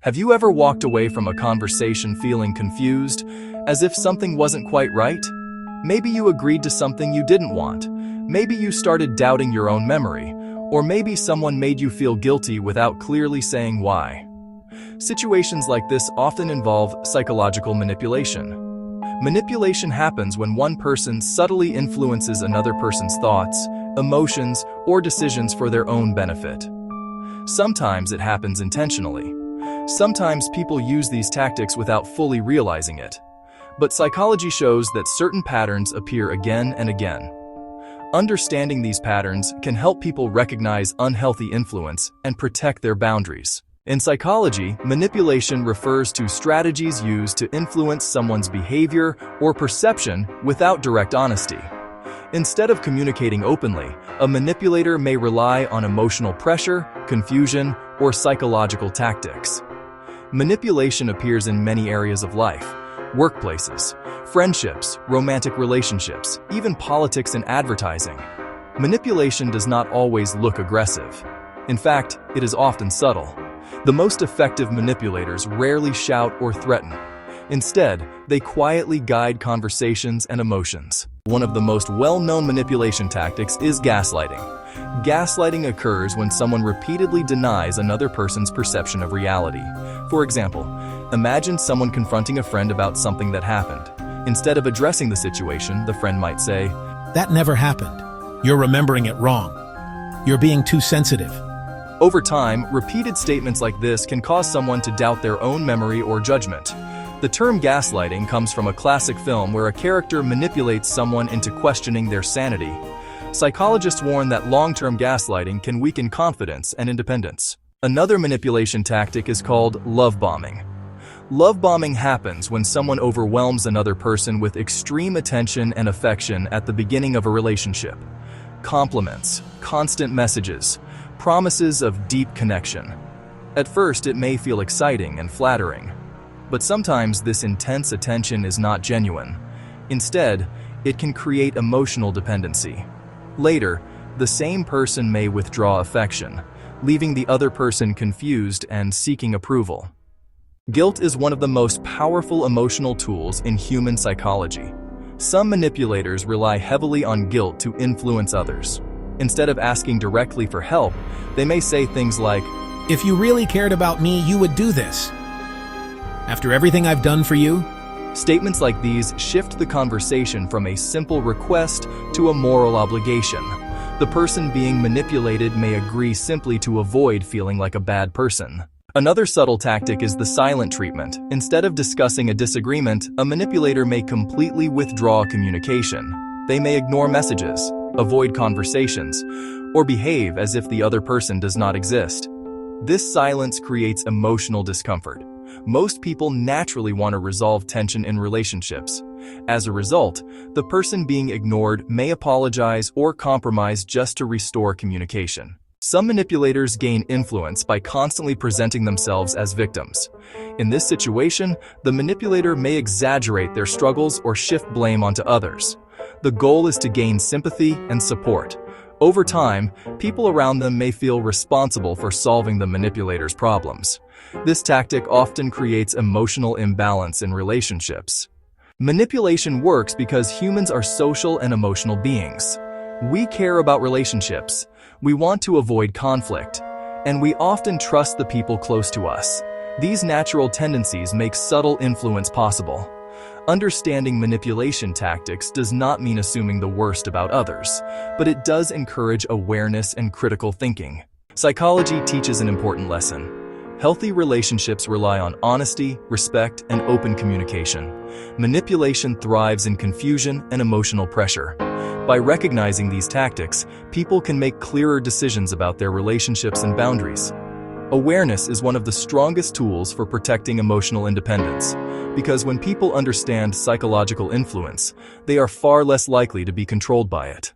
Have you ever walked away from a conversation feeling confused, as if something wasn't quite right? Maybe you agreed to something you didn't want. Maybe you started doubting your own memory, or maybe someone made you feel guilty without clearly saying why. Situations like this often involve psychological manipulation. Manipulation happens when one person subtly influences another person's thoughts, emotions, or decisions for their own benefit. Sometimes it happens intentionally. Sometimes people use these tactics without fully realizing it. But psychology shows that certain patterns appear again and again. Understanding these patterns can help people recognize unhealthy influence and protect their boundaries. In psychology, manipulation refers to strategies used to influence someone's behavior or perception without direct honesty. Instead of communicating openly, a manipulator may rely on emotional pressure, confusion, or psychological tactics. Manipulation appears in many areas of life: workplaces, friendships, romantic relationships, even politics and advertising. Manipulation does not always look aggressive. In fact, it is often subtle. The most effective manipulators rarely shout or threaten. Instead, they quietly guide conversations and emotions. One of the most well-known manipulation tactics is gaslighting. Gaslighting occurs when someone repeatedly denies another person's perception of reality. For example, imagine someone confronting a friend about something that happened. Instead of addressing the situation, the friend might say, "That never happened. You're remembering it wrong. You're being too sensitive." Over time, repeated statements like this can cause someone to doubt their own memory or judgment. The term gaslighting comes from a classic film where a character manipulates someone into questioning their sanity. Psychologists warn that long-term gaslighting can weaken confidence and independence. Another manipulation tactic is called love bombing. Love bombing happens when someone overwhelms another person with extreme attention and affection at the beginning of a relationship. Compliments, constant messages, promises of deep connection. At first, it may feel exciting and flattering, but sometimes this intense attention is not genuine. Instead, it can create emotional dependency. Later, the same person may withdraw affection, leaving the other person confused and seeking approval. Guilt is one of the most powerful emotional tools in human psychology. Some manipulators rely heavily on guilt to influence others. Instead of asking directly for help, they may say things like, "If you really cared about me, you would do this. After everything I've done for you?" Statements like these shift the conversation from a simple request to a moral obligation. The person being manipulated may agree simply to avoid feeling like a bad person. Another subtle tactic is the silent treatment. Instead of discussing a disagreement, a manipulator may completely withdraw communication. They may ignore messages, avoid conversations, or behave as if the other person does not exist. This silence creates emotional discomfort. Most people naturally want to resolve tension in relationships. As a result, the person being ignored may apologize or compromise just to restore communication. Some manipulators gain influence by constantly presenting themselves as victims. In this situation, the manipulator may exaggerate their struggles or shift blame onto others. The goal is to gain sympathy and support. Over time, people around them may feel responsible for solving the manipulator's problems. This tactic often creates emotional imbalance in relationships. Manipulation works because humans are social and emotional beings. We care about relationships, we want to avoid conflict, and we often trust the people close to us. These natural tendencies make subtle influence possible. Understanding manipulation tactics does not mean assuming the worst about others, but it does encourage awareness and critical thinking. Psychology teaches an important lesson. Healthy relationships rely on honesty, respect, and open communication. Manipulation thrives in confusion and emotional pressure. By recognizing these tactics, people can make clearer decisions about their relationships and boundaries. Awareness is one of the strongest tools for protecting emotional independence, because when people understand psychological influence, they are far less likely to be controlled by it.